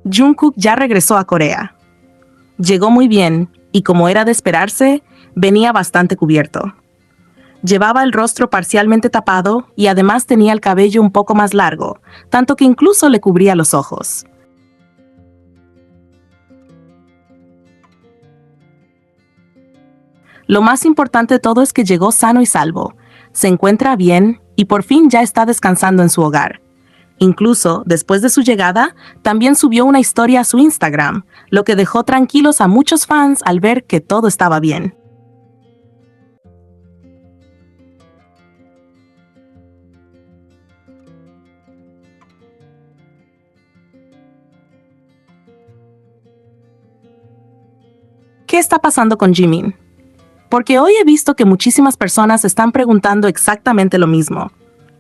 Jungkook ya regresó a Corea. Llegó muy bien, y como era de esperarse, venía bastante cubierto. Llevaba el rostro parcialmente tapado y además tenía el cabello un poco más largo, tanto que incluso le cubría los ojos. Lo más importante de todo es que llegó sano y salvo, se encuentra bien y por fin ya está descansando en su hogar. Incluso, después de su llegada, también subió una historia a su Instagram, lo que dejó tranquilos a muchos fans al ver que todo estaba bien. ¿Qué está pasando con Jimin? Porque hoy he visto que muchísimas personas están preguntando exactamente lo mismo.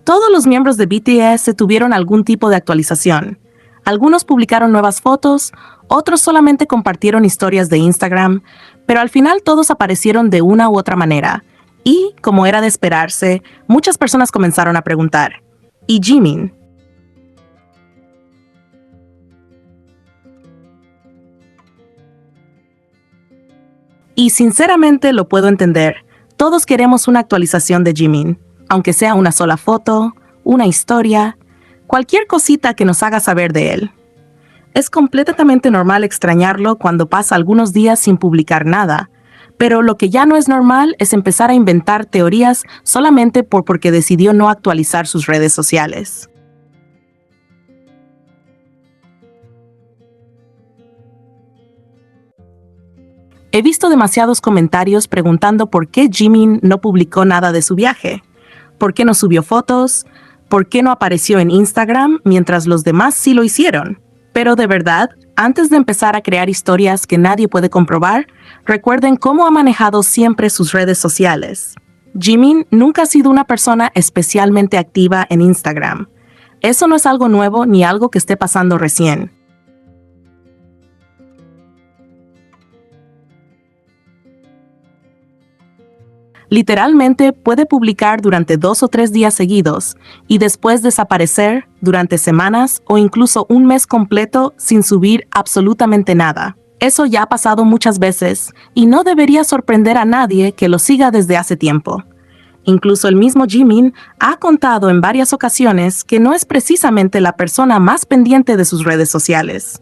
Todos los miembros de BTS tuvieron algún tipo de actualización. Algunos publicaron nuevas fotos, otros solamente compartieron historias de Instagram, pero al final todos aparecieron de una u otra manera. Y, como era de esperarse, muchas personas comenzaron a preguntar, ¿y Jimin? Y sinceramente lo puedo entender. Todos queremos una actualización de Jimin, aunque sea una sola foto, una historia, cualquier cosita que nos haga saber de él. Es completamente normal extrañarlo cuando pasa algunos días sin publicar nada, pero lo que ya no es normal es empezar a inventar teorías solamente porque decidió no actualizar sus redes sociales. He visto demasiados comentarios preguntando por qué Jimin no publicó nada de su viaje, por qué no subió fotos, por qué no apareció en Instagram mientras los demás sí lo hicieron. Pero de verdad, antes de empezar a crear historias que nadie puede comprobar, recuerden cómo ha manejado siempre sus redes sociales. Jimin nunca ha sido una persona especialmente activa en Instagram. Eso no es algo nuevo ni algo que esté pasando recién. Literalmente puede publicar durante 2 o 3 días seguidos y después desaparecer durante semanas o incluso un mes completo sin subir absolutamente nada. Eso ya ha pasado muchas veces y no debería sorprender a nadie que lo siga desde hace tiempo. Incluso el mismo Jimin ha contado en varias ocasiones que no es precisamente la persona más pendiente de sus redes sociales.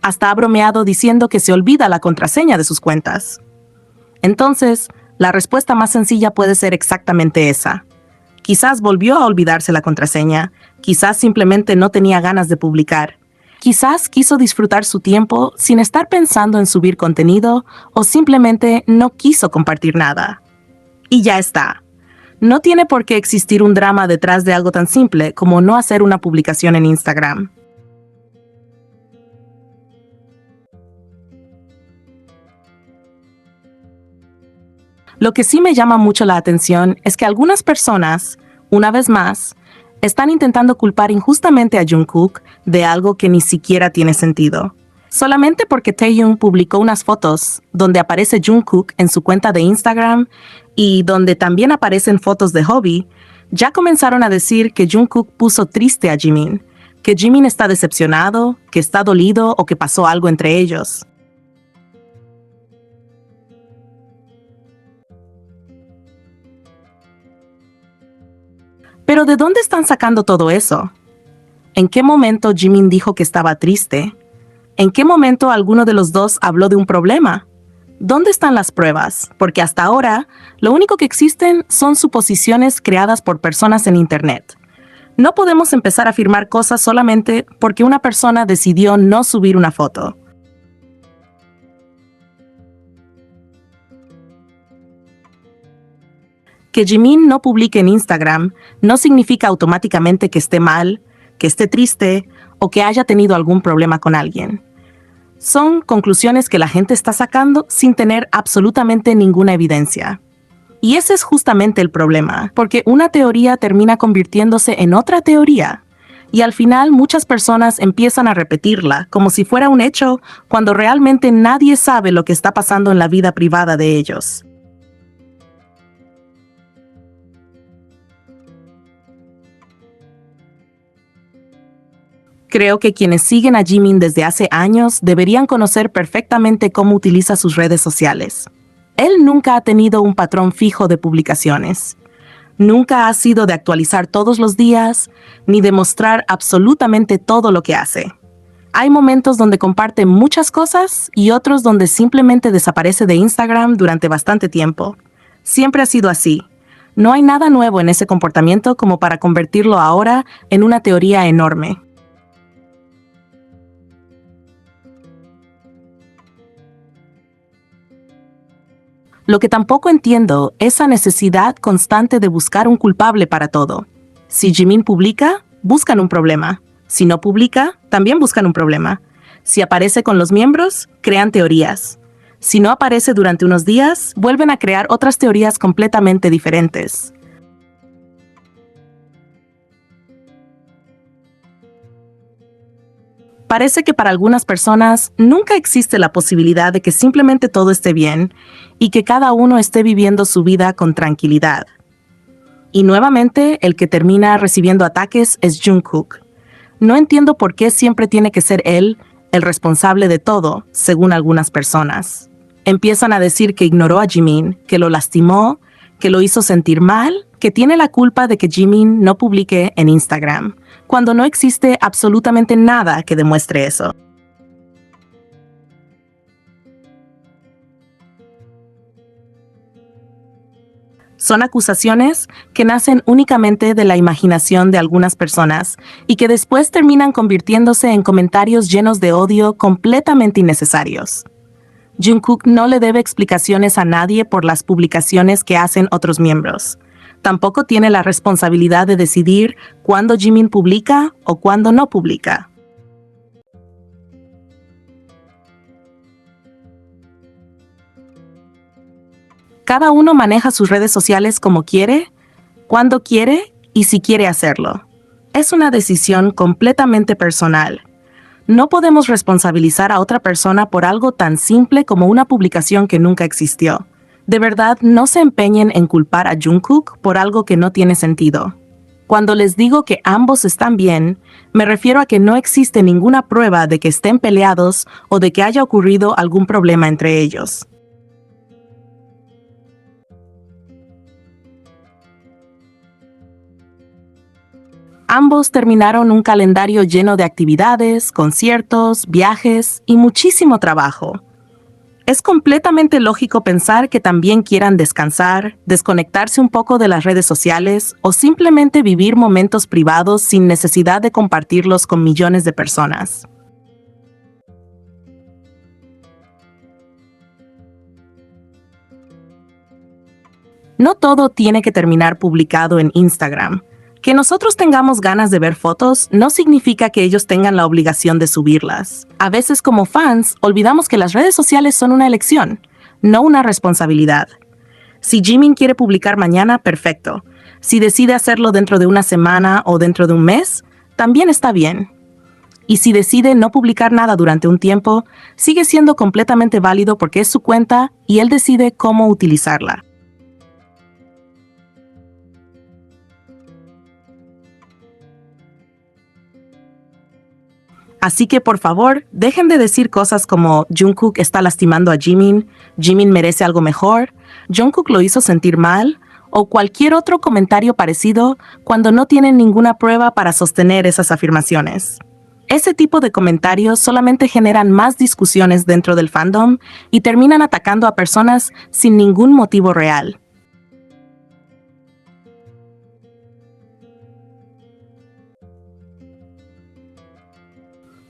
Hasta ha bromeado diciendo que se olvida la contraseña de sus cuentas. Entonces, la respuesta más sencilla puede ser exactamente esa. Quizás volvió a olvidarse la contraseña, quizás simplemente no tenía ganas de publicar, quizás quiso disfrutar su tiempo sin estar pensando en subir contenido o simplemente no quiso compartir nada. Y ya está. No tiene por qué existir un drama detrás de algo tan simple como no hacer una publicación en Instagram. Lo que sí me llama mucho la atención es que algunas personas, una vez más, están intentando culpar injustamente a Jungkook de algo que ni siquiera tiene sentido. Solamente porque Taehyung publicó unas fotos donde aparece Jungkook en su cuenta de Instagram y donde también aparecen fotos de Hobby, ya comenzaron a decir que Jungkook puso triste a Jimin, que Jimin está decepcionado, que está dolido o que pasó algo entre ellos. Pero ¿de dónde están sacando todo eso? ¿En qué momento Jimin dijo que estaba triste? ¿En qué momento alguno de los dos habló de un problema? ¿Dónde están las pruebas? Porque hasta ahora, lo único que existen son suposiciones creadas por personas en Internet. No podemos empezar a afirmar cosas solamente porque una persona decidió no subir una foto. Que Jimin no publique en Instagram no significa automáticamente que esté mal, que esté triste o que haya tenido algún problema con alguien. Son conclusiones que la gente está sacando sin tener absolutamente ninguna evidencia. Y ese es justamente el problema, porque una teoría termina convirtiéndose en otra teoría. Y al final muchas personas empiezan a repetirla como si fuera un hecho cuando realmente nadie sabe lo que está pasando en la vida privada de ellos. Creo que quienes siguen a Jimin desde hace años deberían conocer perfectamente cómo utiliza sus redes sociales. Él nunca ha tenido un patrón fijo de publicaciones. Nunca ha sido de actualizar todos los días, ni de mostrar absolutamente todo lo que hace. Hay momentos donde comparte muchas cosas y otros donde simplemente desaparece de Instagram durante bastante tiempo. Siempre ha sido así. No hay nada nuevo en ese comportamiento como para convertirlo ahora en una teoría enorme. Lo que tampoco entiendo es esa necesidad constante de buscar un culpable para todo. Si Jimin publica, buscan un problema. Si no publica, también buscan un problema. Si aparece con los miembros, crean teorías. Si no aparece durante unos días, vuelven a crear otras teorías completamente diferentes. Parece que para algunas personas nunca existe la posibilidad de que simplemente todo esté bien y que cada uno esté viviendo su vida con tranquilidad. Y nuevamente, el que termina recibiendo ataques es Jungkook. No entiendo por qué siempre tiene que ser él el responsable de todo, según algunas personas. Empiezan a decir que ignoró a Jimin, que lo lastimó, que lo hizo sentir mal, que tiene la culpa de que Jimin no publique en Instagram, cuando no existe absolutamente nada que demuestre eso. Son acusaciones que nacen únicamente de la imaginación de algunas personas y que después terminan convirtiéndose en comentarios llenos de odio completamente innecesarios. Jungkook no le debe explicaciones a nadie por las publicaciones que hacen otros miembros. Tampoco tiene la responsabilidad de decidir cuándo Jimin publica o cuándo no publica. Cada uno maneja sus redes sociales como quiere, cuando quiere y si quiere hacerlo. Es una decisión completamente personal. No podemos responsabilizar a otra persona por algo tan simple como una publicación que nunca existió. De verdad, no se empeñen en culpar a Jungkook por algo que no tiene sentido. Cuando les digo que ambos están bien, me refiero a que no existe ninguna prueba de que estén peleados o de que haya ocurrido algún problema entre ellos. Ambos terminaron un calendario lleno de actividades, conciertos, viajes y muchísimo trabajo. Es completamente lógico pensar que también quieran descansar, desconectarse un poco de las redes sociales o simplemente vivir momentos privados sin necesidad de compartirlos con millones de personas. No todo tiene que terminar publicado en Instagram. Que nosotros tengamos ganas de ver fotos no significa que ellos tengan la obligación de subirlas. A veces como fans olvidamos que las redes sociales son una elección, no una responsabilidad. Si Jimin quiere publicar mañana, perfecto. Si decide hacerlo dentro de una semana o dentro de un mes, también está bien. Y si decide no publicar nada durante un tiempo, sigue siendo completamente válido porque es su cuenta y él decide cómo utilizarla. Así que por favor, dejen de decir cosas como Jungkook está lastimando a Jimin, Jimin merece algo mejor, Jungkook lo hizo sentir mal, o cualquier otro comentario parecido cuando no tienen ninguna prueba para sostener esas afirmaciones. Ese tipo de comentarios solamente generan más discusiones dentro del fandom y terminan atacando a personas sin ningún motivo real.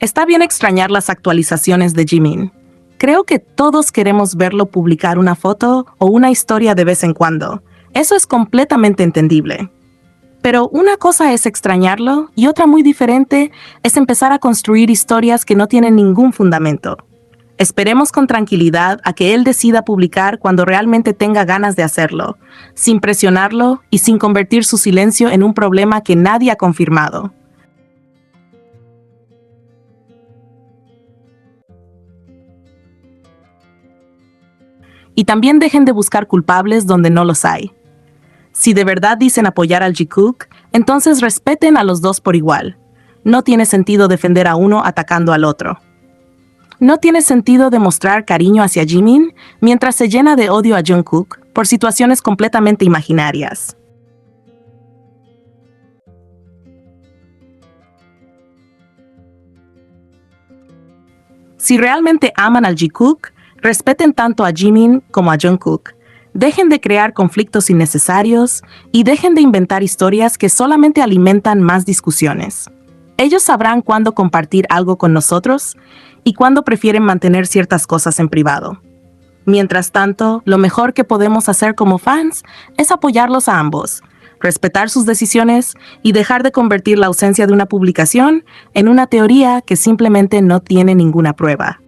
Está bien extrañar las actualizaciones de Jimin. Creo que todos queremos verlo publicar una foto o una historia de vez en cuando. Eso es completamente entendible. Pero una cosa es extrañarlo y otra muy diferente es empezar a construir historias que no tienen ningún fundamento. Esperemos con tranquilidad a que él decida publicar cuando realmente tenga ganas de hacerlo, sin presionarlo y sin convertir su silencio en un problema que nadie ha confirmado. Y también dejen de buscar culpables donde no los hay. Si de verdad dicen apoyar al Jungkook, entonces respeten a los dos por igual. No tiene sentido defender a uno atacando al otro. No tiene sentido demostrar cariño hacia Jimin mientras se llena de odio a Jungkook por situaciones completamente imaginarias. Si realmente aman al Jikook, respeten tanto a Jimin como a Jungkook. Dejen de crear conflictos innecesarios y dejen de inventar historias que solamente alimentan más discusiones. Ellos sabrán cuándo compartir algo con nosotros y cuándo prefieren mantener ciertas cosas en privado. Mientras tanto, lo mejor que podemos hacer como fans es apoyarlos a ambos, respetar sus decisiones y dejar de convertir la ausencia de una publicación en una teoría que simplemente no tiene ninguna prueba.